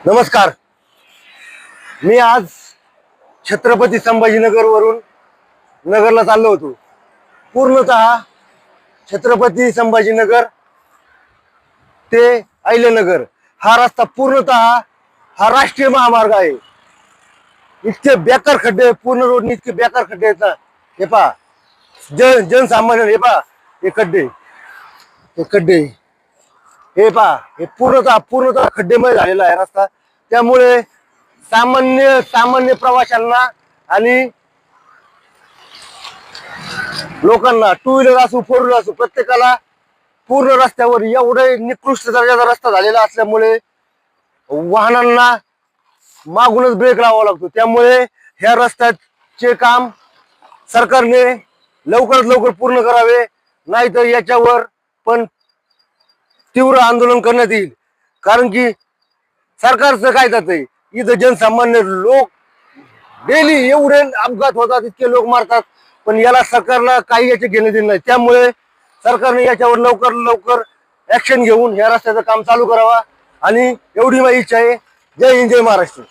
नमस्कार. मी आज छत्रपती संभाजीनगर वरून नगरला चाललो होतो. पूर्णतः छत्रपती संभाजीनगर ते अहिल्यानगर हा रस्ता पूर्णतः हा राष्ट्रीय महामार्ग आहे. इतके बेकार खड्डे, पूर्ण रोड इतके बेकार खड्डे आहेत ना. हे पहा, जनसामान्य हे पहा, हे खड्डे, हे खड्डे, हे पहा, हे पूर्णतः खड्डेमय झालेला आहे रस्ता. त्यामुळे सामान्य सामान्य प्रवाशांना आणि लोकांना, टू व्हीलर असो फोर व्हीलर असो, प्रत्येकाला पूर्ण रस्त्यावर एवढे निकृष्ट दर्जाचा रस्ता झालेला असल्यामुळे वाहनांना मागूनच ब्रेक लावावा लागतो. त्यामुळे ह्या रस्त्याचे काम सरकारने लवकरात लवकर पूर्ण करावे, नाहीतर याच्यावर पण तीव्र आंदोलन करण्यात येईल. कारण की सरकारचं काय जातंय, इथं जनसामान्य लोक डेली एवढे अपघात होतात, इतके लोक मारतात, पण याला सरकारला काही याचे घेणे देणे नाही. त्यामुळे सरकारने याच्यावर लवकर लवकर ऍक्शन घेऊन या रस्त्याचं काम चालू करावा. आणि एवढी माझी इच्छा आहे. जय हिंद, जय महाराष्ट्र.